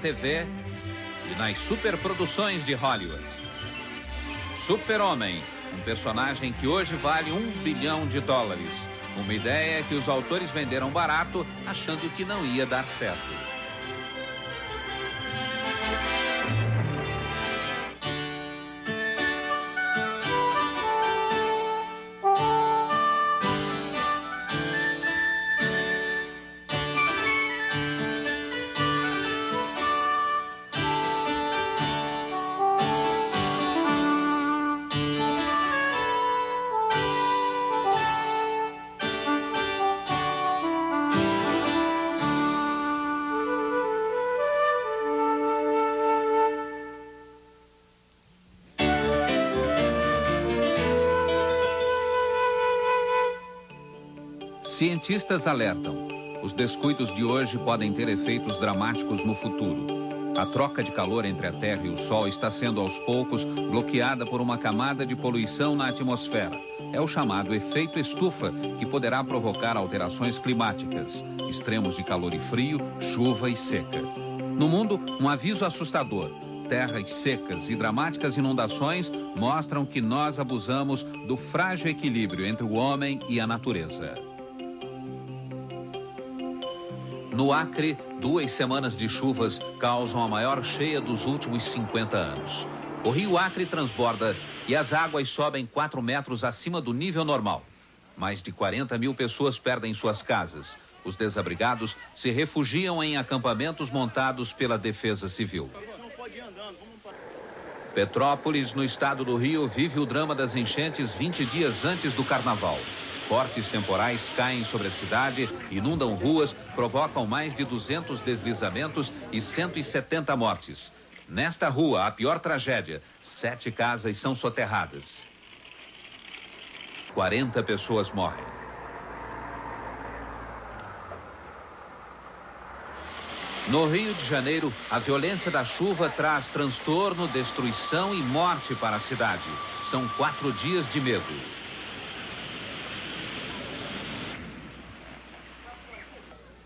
TV e nas superproduções de Hollywood. Super-Homem, um personagem que hoje vale $1 bilhão. Uma ideia que os autores venderam barato, achando que não ia dar certo. Cientistas alertam. Os descuidos de hoje podem ter efeitos dramáticos no futuro. A troca de calor entre a Terra e o Sol está sendo, aos poucos, bloqueada por uma camada de poluição na atmosfera. É o chamado efeito estufa, que poderá provocar alterações climáticas, extremos de calor e frio, chuva e seca. No mundo, um aviso assustador. Terras secas e dramáticas inundações mostram que nós abusamos do frágil equilíbrio entre o homem e a natureza. No Acre, 2 semanas de chuvas causam a maior cheia dos últimos 50 anos. O rio Acre transborda e as águas sobem 4 metros acima do nível normal. Mais de 40 mil pessoas perdem suas casas. Os desabrigados se refugiam em acampamentos montados pela Defesa Civil. Petrópolis, no estado do Rio, vive o drama das enchentes 20 dias antes do Carnaval. Fortes temporais caem sobre a cidade, inundam ruas, provocam mais de 200 deslizamentos e 170 mortes. Nesta rua, a pior tragédia, 7 casas são soterradas. 40 pessoas morrem. No Rio de Janeiro, a violência da chuva traz transtorno, destruição e morte para a cidade. São 4 dias de medo.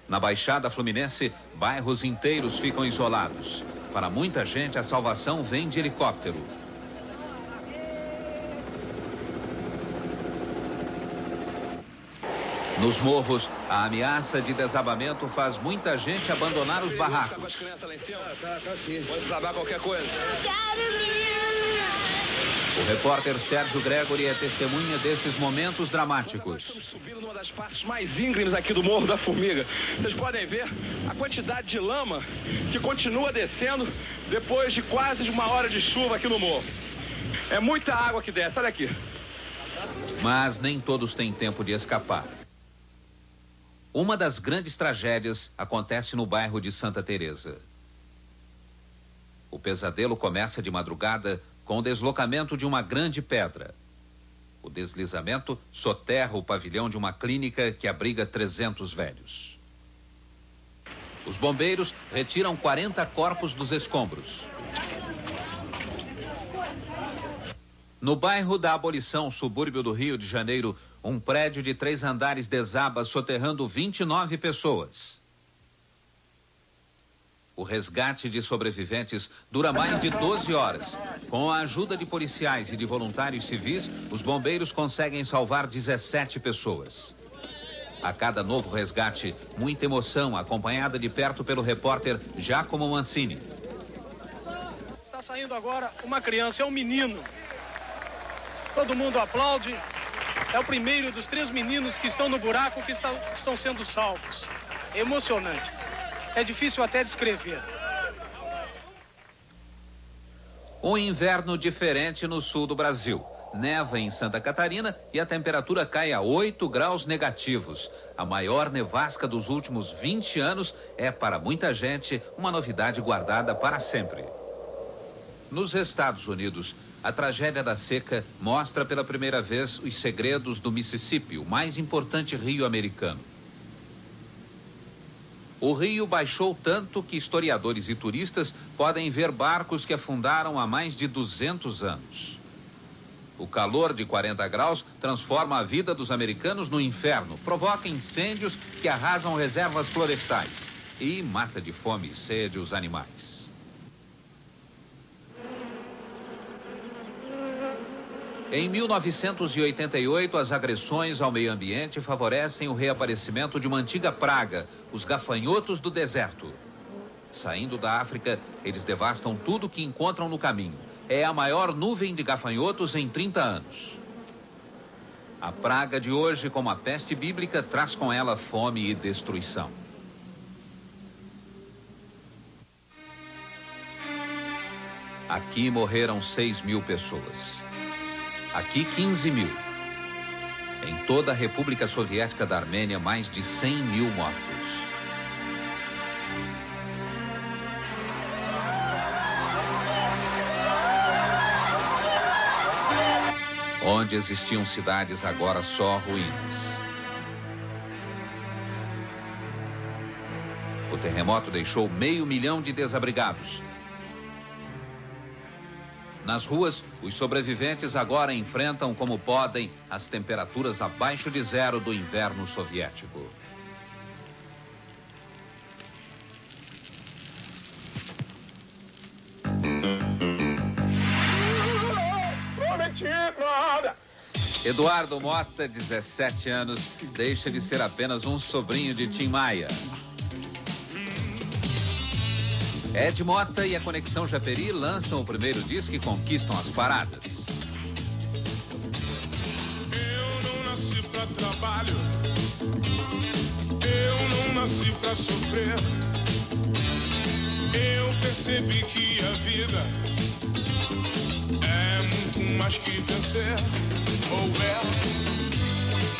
Na Baixada Fluminense, bairros inteiros ficam isolados. Para muita gente, a salvação vem de helicóptero. Nos morros, a ameaça de desabamento faz muita gente abandonar os barracos. Pode desabar qualquer coisa. O repórter Sérgio Gregory é testemunha desses momentos dramáticos. Estamos subindo numa das partes mais íngremes aqui do Morro da Formiga. Vocês podem ver a quantidade de lama que continua descendo depois de quase 1 hora de chuva aqui no morro. É muita água que desce, olha aqui. Mas nem todos têm tempo de escapar. Uma das grandes tragédias acontece no bairro de Santa Teresa. O pesadelo começa de madrugada com o deslocamento de uma grande pedra. O deslizamento soterra o pavilhão de uma clínica que abriga 300 velhos. Os bombeiros retiram 40 corpos dos escombros. No bairro da Abolição, subúrbio do Rio de Janeiro, um prédio de 3 andares desaba, soterrando 29 pessoas. O resgate de sobreviventes dura mais de 12 horas. Com a ajuda de policiais e de voluntários civis, os bombeiros conseguem salvar 17 pessoas. A cada novo resgate, muita emoção, acompanhada de perto pelo repórter Giacomo Mancini. Está saindo agora uma criança, é um menino. Todo mundo aplaude. É o primeiro dos 3 meninos que estão no buraco que estão sendo salvos. É emocionante. É difícil até descrever. Um inverno diferente no sul do Brasil. Neva em Santa Catarina e a temperatura cai a 8 graus negativos. A maior nevasca dos últimos 20 anos é, para muita gente, uma novidade guardada para sempre. Nos Estados Unidos, a tragédia da seca mostra pela primeira vez os segredos do Mississippi, o mais importante rio americano. O rio baixou tanto que historiadores e turistas podem ver barcos que afundaram há mais de 200 anos. O calor de 40 graus transforma a vida dos americanos no inferno, provoca incêndios que arrasam reservas florestais. e mata de fome e sede os animais. Em 1988, as agressões ao meio ambiente favorecem o reaparecimento de uma antiga praga, os gafanhotos do deserto. Saindo da África, eles devastam tudo que encontram no caminho. É a maior nuvem de gafanhotos em 30 anos. A praga de hoje, como a peste bíblica, traz com ela fome e destruição. Aqui morreram 6.000 pessoas. Aqui 15.000. Em toda a República Soviética da Armênia, mais de 100.000 mortos. Onde existiam cidades, agora só ruínas. O terremoto deixou 500 mil de desabrigados. Nas ruas, os sobreviventes agora enfrentam como podem as temperaturas abaixo de zero do inverno soviético. Eduardo Mota, 17 anos, deixa de ser apenas um sobrinho de Tim Maia. Ed Mota e a Conexão Japeri lançam o primeiro disco e conquistam as paradas. Eu não nasci pra trabalho, eu não nasci pra sofrer. Eu percebi que a vida é muito mais que vencer.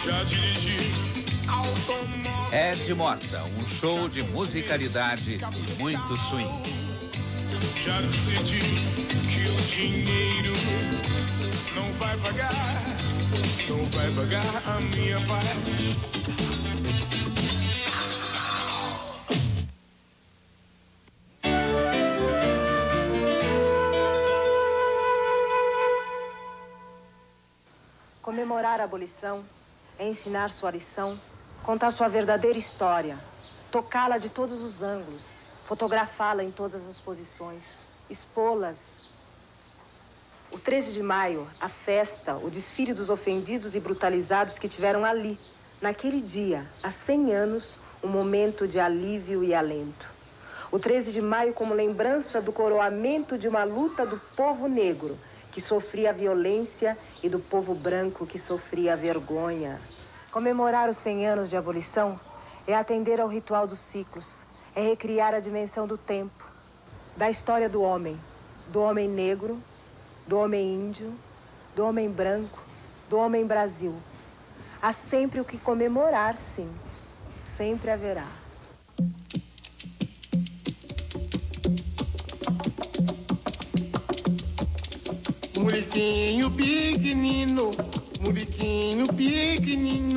Já dirigi automóvel. Ed Mota, um show de musicalidade e muito swing. Já decidi que o dinheiro não vai pagar a minha paz. Comemorar a abolição é ensinar sua lição, contar sua verdadeira história, tocá-la de todos os ângulos, fotografá-la em todas as posições, expô-las. O 13 de maio, a festa, o desfile dos ofendidos e brutalizados que tiveram ali, naquele dia, há 100 anos, um momento de alívio e alento. O 13 de maio como lembrança do coroamento de uma luta do povo negro, que sofria a violência, e do povo branco que sofria a vergonha. Comemorar os 100 anos de abolição é atender ao ritual dos ciclos, é recriar a dimensão do tempo, da história do homem negro, do homem índio, do homem branco, do homem Brasil. Há sempre o que comemorar, sim. Sempre haverá. Muriquinho pequenino,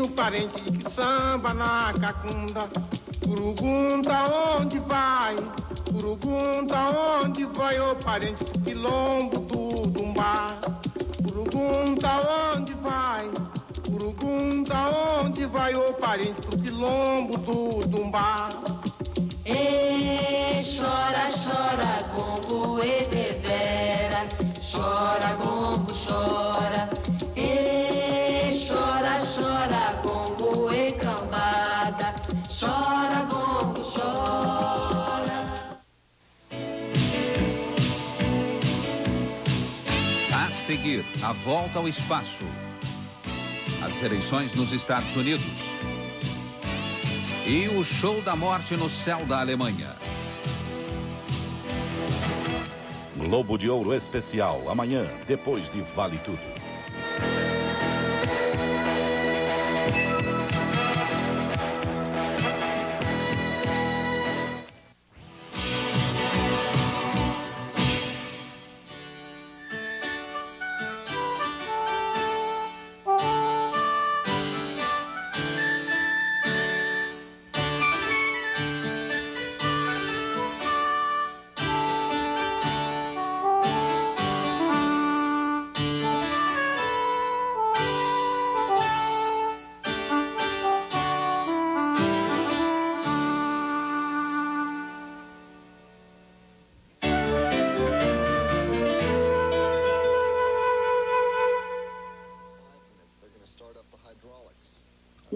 parente que samba na cacunda. Pergunta onde vai, ô parente do quilombo do Dumbá. Pergunta onde vai, ô parente do quilombo do Dumbá. E chora, chora, gongo e devera. Chora, gongo, chora. E chora, chora, gongo e cambada. Chora, gongo, chora. A seguir, a volta ao espaço. As eleições nos Estados Unidos. E o show da morte no céu da Alemanha. Globo de Ouro Especial, amanhã, depois de Vale Tudo.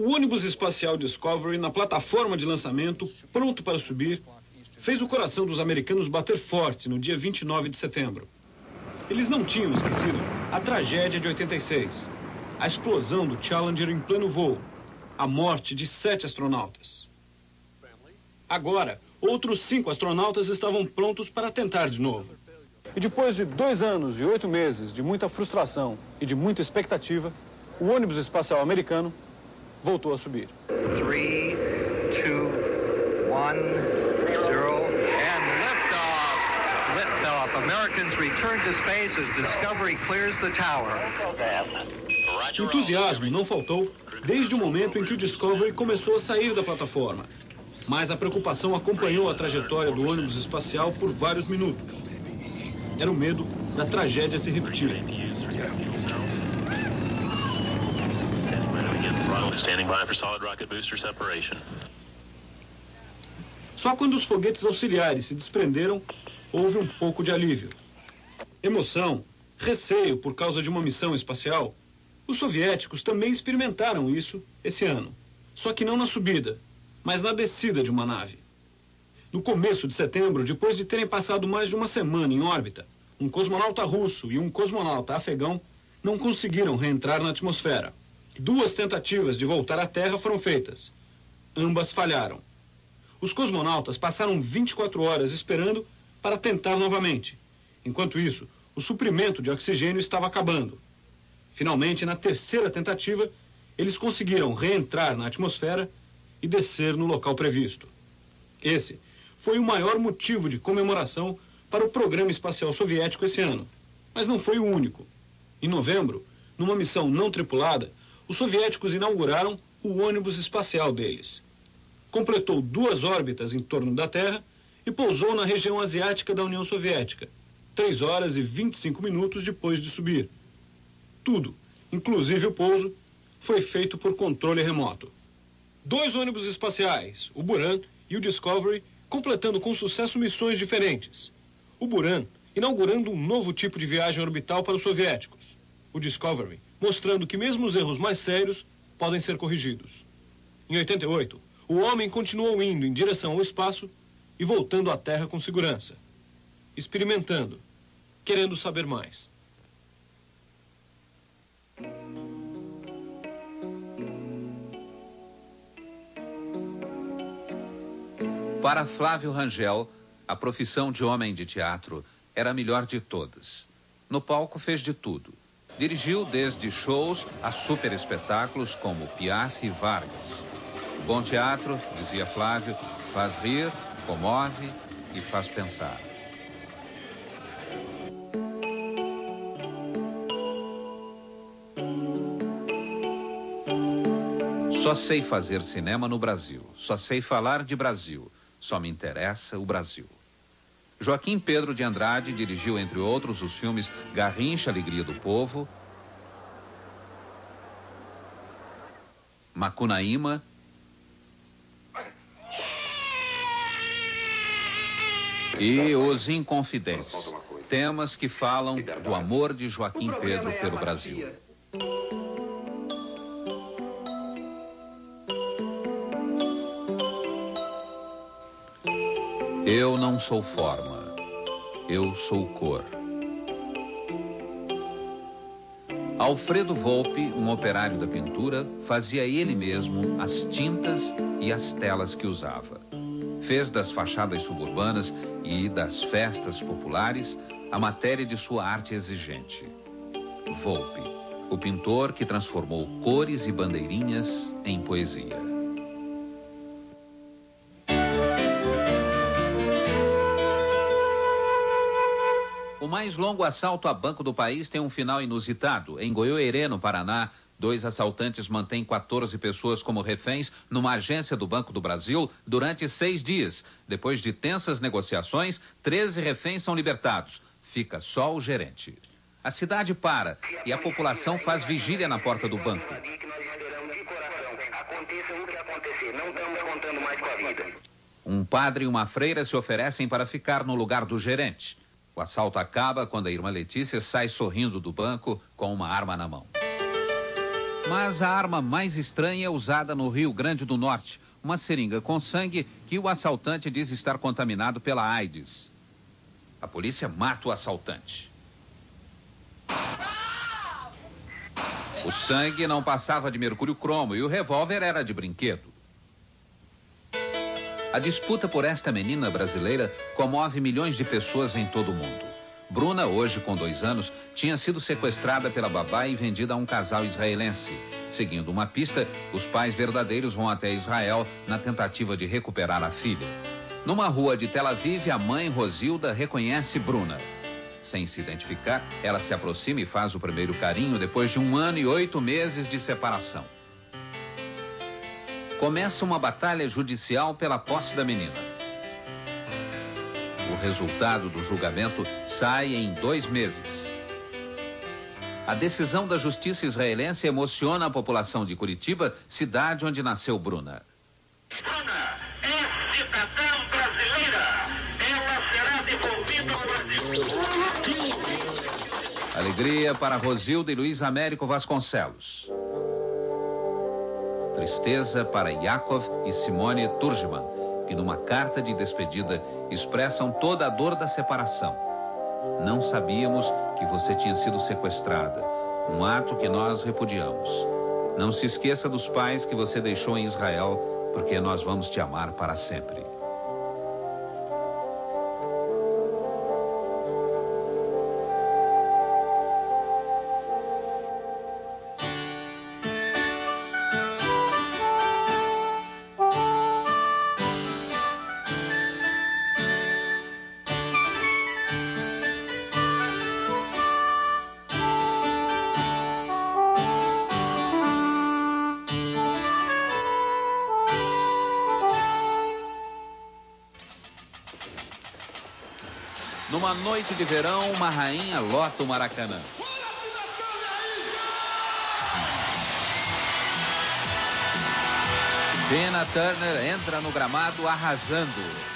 O ônibus espacial Discovery, na plataforma de lançamento, pronto para subir, fez o coração dos americanos bater forte no dia 29 de setembro. Eles não tinham esquecido a tragédia de 86, a explosão do Challenger em pleno voo, a morte de 7 astronautas. Agora, outros 5 astronautas estavam prontos para tentar de novo. E depois de 2 anos e 8 meses de muita frustração e de muita expectativa, o ônibus espacial americano voltou a subir. 3, 2, 1, 0, and liftoff. Liftoff. Americans return to space as Discovery clears the tower. Entusiasmo não faltou desde o momento em que o Discovery começou a sair da plataforma. Mas a preocupação acompanhou a trajetória do ônibus espacial por vários minutos. Era o medo da tragédia se repetir. Só quando os foguetes auxiliares se desprenderam, houve um pouco de alívio. Emoção, receio por causa de uma missão espacial. Os soviéticos também experimentaram isso esse ano. Só que não na subida, mas na descida de uma nave. No começo de setembro, depois de terem passado mais de uma semana em órbita, um cosmonauta russo e um cosmonauta afegão não conseguiram reentrar na atmosfera. 2 tentativas de voltar à Terra foram feitas. Ambas falharam. Os cosmonautas passaram 24 horas esperando para tentar novamente. Enquanto isso, o suprimento de oxigênio estava acabando. Finalmente, na 3ª tentativa, eles conseguiram reentrar na atmosfera e descer no local previsto. Esse foi o maior motivo de comemoração para o programa espacial soviético esse ano. Mas não foi o único. Em novembro, numa missão não tripulada, os soviéticos inauguraram o ônibus espacial deles. Completou 2 órbitas em torno da Terra e pousou na região asiática da União Soviética, 3 horas e 25 minutos depois de subir. Tudo, inclusive o pouso, foi feito por controle remoto. 2 ônibus espaciais, o Buran e o Discovery, completando com sucesso missões diferentes. O Buran inaugurando um novo tipo de viagem orbital para os soviéticos. O Discovery mostrando que mesmo os erros mais sérios podem ser corrigidos. Em 88, o homem continuou indo em direção ao espaço e voltando à Terra com segurança. Experimentando, querendo saber mais. Para Flávio Rangel, a profissão de homem de teatro era a melhor de todas. No palco fez de tudo. Dirigiu desde shows a super espetáculos como Piaf e Vargas. O bom teatro, dizia Flávio, faz rir, comove e faz pensar. Só sei fazer cinema no Brasil. Só sei falar de Brasil. Só me interessa o Brasil. Joaquim Pedro de Andrade dirigiu, entre outros, os filmes Garrincha, Alegria do Povo, Macunaíma e Os Inconfidentes, temas que falam do amor de Joaquim Pedro pelo Brasil. Eu não sou forma, eu sou cor. Alfredo Volpi, um operário da pintura, fazia ele mesmo as tintas e as telas que usava. Fez das fachadas suburbanas e das festas populares a matéria de sua arte exigente. Volpi, o pintor que transformou cores e bandeirinhas em poesia. O mais longo assalto a banco do país tem um final inusitado. Em Goiôerê, no Paraná, 2 assaltantes mantêm 14 pessoas como reféns numa agência do Banco do Brasil durante 6 dias. Depois de tensas negociações, 13 reféns são libertados. Fica só o gerente. A cidade para e a população faz vigília na porta do banco. Um padre e uma freira se oferecem para ficar no lugar do gerente. O assalto acaba quando a irmã Letícia sai sorrindo do banco com uma arma na mão. Mas a arma mais estranha é usada no Rio Grande do Norte. Uma seringa com sangue que o assaltante diz estar contaminado pela AIDS. A polícia mata o assaltante. O sangue não passava de mercúrio cromo e o revólver era de brinquedo. A disputa por esta menina brasileira comove milhões de pessoas em todo o mundo. Bruna, hoje com 2 anos, tinha sido sequestrada pela babá e vendida a um casal israelense. Seguindo uma pista, os pais verdadeiros vão até Israel na tentativa de recuperar a filha. Numa rua de Tel Aviv, a mãe, Rosilda, reconhece Bruna. Sem se identificar, ela se aproxima e faz o primeiro carinho depois de 1 ano e 8 meses de separação. Começa uma batalha judicial pela posse da menina. O resultado do julgamento sai em 2 meses. A decisão da justiça israelense emociona a população de Curitiba, cidade onde nasceu Bruna. Bruna é cidadã brasileira. Ela será devolvida ao Brasil. Alegria para Rosilda e Luiz Américo Vasconcelos. Tristeza para Yakov e Simone Turgeman, que numa carta de despedida expressam toda a dor da separação. Não sabíamos que você tinha sido sequestrada, um ato que nós repudiamos. Não se esqueça dos pais que você deixou em Israel, porque nós vamos te amar para sempre. Numa noite de verão, uma rainha lota o Maracanã. Tina Turner entra no gramado arrasando.